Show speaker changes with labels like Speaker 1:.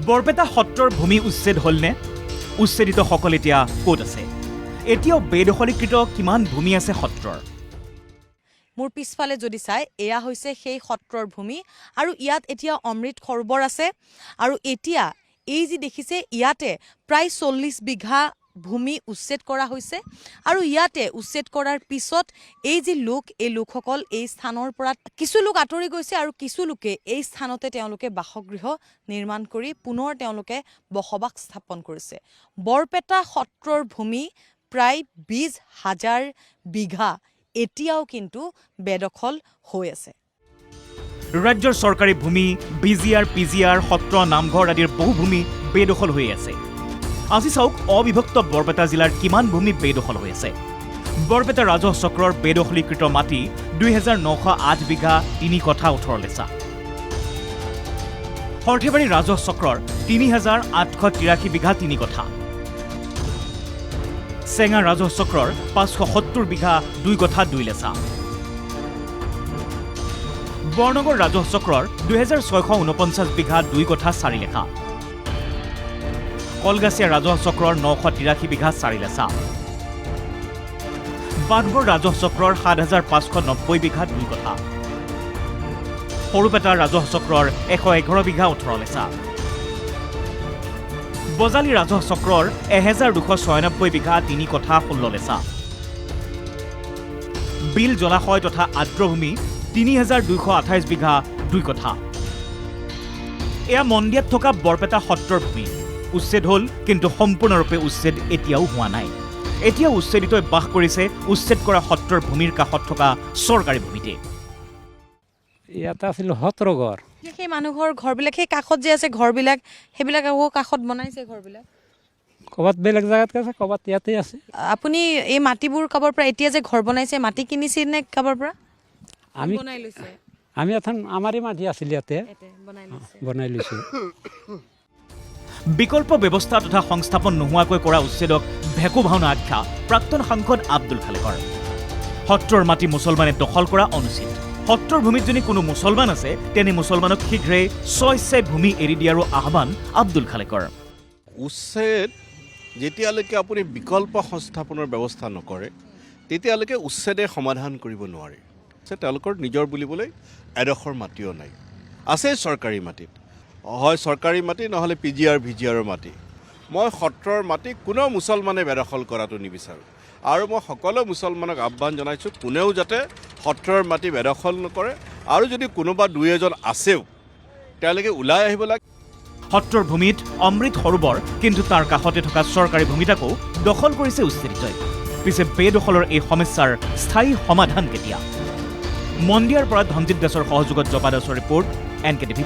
Speaker 1: বৰপেটা সত্ৰৰ ভূমি উচ্ছেদ হ'লনে? উচ্ছেদিতসকল এতিয়া ক'ত আছে? এতিয়াও বেদখলীকৃত কিমান ভূমি আছে সত্ৰৰ?
Speaker 2: মোৰ পিছফালে যদি চাই এয়া হৈছে সেই সত্ৰৰ ভূমি আৰু ইয়াত এতিয়া অমৃত সৰোবৰ আছে আৰু এতিয়া এই যি দেখিছে ইয়াতে প্ৰায় 40 বিঘা ভূমি উচ্ছেদ কৰা হৈছে আৰু ইয়াতে উচ্ছেদ কৰাৰ পিছত এই যি লোক এই লোকসকল এই স্থানৰ পৰা কিছু লোক আঁতৰি গৈছে আৰু কিছু লোকে এই স্থানতে তেওঁলোকে বাসগৃহ নিৰ্মাণ কৰি পুনৰ তেওঁলোকে বসবাস স্থাপন কৰিছে। বৰপেটা সত্ৰৰ ভূমি প্ৰায় 20,000 বিঘা এতিয়াও কিন্তু বেদখল হৈ আছে।
Speaker 1: ৰাজ্যৰ চৰকাৰী ভূমি BGR, PGR, সত্ৰ, নামঘৰ আদিৰ বহু ভূমি বেদখল হৈ আছে। আজি চাওক অবিভক্ত বৰপেটা জিলাৰ কিমান ভূমি বেদখল হৈ আছে। বৰপেটা ৰাজহ চক্ৰৰ বেদখলীকৃত মাটি 2,908 বিঘা 3 কঠা 18 লেচা। সৰ্থেবাৰী ৰাজহ চক্ৰৰ 3,883 বিঘা 3 কঠা। চেঙা ৰাজহ চক্ৰৰ 570 বিঘা 2 কঠা 2 লেচা। বৰনগৰ ৰাজহ চক্ৰৰ 2,649 বিঘা 2 কঠা 4 লেখা। কলগাছিয়া ৰাজহ চক্ৰৰ 983 বিঘা 4 লেচা। বাঘবৰ ৰাজহ চক্ৰৰ 7,590 বিঘা 2 কঠা। সৰুপেটা ৰাজহ চক্ৰৰ 111 বিঘা 18 লেচা। বজালী ৰাজহ চক্ৰৰ 1,296 বিঘা 3 কঠা 16 লেচা। বিল জলাশয় তথা আৰ্দ্ৰভূমি 3,228 বিঘা 2 কঠা। এয়া মন্দিয়াত থকা বৰপেটা সত্ৰৰ ভূমি উচ্ছেদ হ'ল, কিন্তু সম্পূৰ্ণৰূপে উচ্ছেদ এতিয়াও হোৱা নাই। এতিয়াও উচ্ছেদিতই বাস কৰিছে উচ্ছেদ কৰা সত্ৰৰ ভূমিৰ কাষত থকা চৰকাৰী ভূমিতে।
Speaker 3: ইয়াতে আছিল সত্ৰঘৰ।
Speaker 2: সেই মানুহৰ ঘৰবিলাক সেই কাষত যে আছে ঘৰবিলাক সেইবিলাক আকৌ কাষত বনাইছে ঘৰবিলাক।
Speaker 3: ক'ৰবাত বেলেগ জেগাত আছে, ক'ৰবাত ইয়াতে আছে।
Speaker 2: আপুনি এই মাটিবোৰ কাৰোবাৰ পৰা এতিয়া যে ঘৰ বনাইছে মাটি কিনিছে নে কাৰোবাৰ পৰা?
Speaker 3: আমি
Speaker 2: বনাই লৈছে।
Speaker 3: আমি এখন আমাৰেই মাটি আছিল ইয়াতে বনাই লৈছোঁ।
Speaker 1: বিকল্প ব্যৱস্থা তথা সংস্থাপন নোহোৱাকৈ কৰা উচ্ছেদক ভেকু ভাওনা আখ্যা প্ৰাক্তন সাংসদ আব্দুল খালেকৰ। সত্ৰৰ মাটি মুছলমানে দখল কৰা অনুচিত। সত্ৰৰ ভূমিত যদি কোনো মুছলমান আছে তেনে মুছলমানক শীঘ্ৰেই স্বইচ্ছাই ভূমি এৰি দিয়াৰো আহ্বান আব্দুল খালেকৰ।
Speaker 4: উচ্ছেদ যেতিয়ালৈকে আপুনি বিকল্প সংস্থাপনৰ ব্যৱস্থা নকৰে তেতিয়ালৈকে উচ্ছেদে সমাধান কৰিব নোৱাৰে। তেওঁলোকৰ নিজৰ বুলিবলৈ এডোখৰ মাটিও নাই। আছে চৰকাৰী মাটিত, হয় চৰকাৰী মাটি নহ'লে PGR, VGRৰ মাটি। মই সত্ৰৰ মাটি কোনো মুছলমানে বেদখল কৰাটো নিবিচাৰোঁ আৰু মই সকলো মুছলমানক আহ্বান জনাইছোঁ কোনেও যাতে সত্ৰৰ মাটি বেদখল নকৰে আৰু যদি কোনোবা 2-এজন আছেও তেওঁলোকে ওলাই আহিব লাগে।
Speaker 1: সত্ৰৰ ভূমিত অমৃত সৰোবৰ, কিন্তু তাৰ কাষতে থকা চৰকাৰী ভূমিতাকো দখল কৰিছে উচ্ছেদিতই। পিছে বেদখলৰ এই সমস্যাৰ স্থায়ী সমাধান কেতিয়া? মন্দিয়াৰ পৰা ধনজিৎ দাসৰ সহযোগত জপা দাসৰ ৰিপৰ্ট, NKTV+।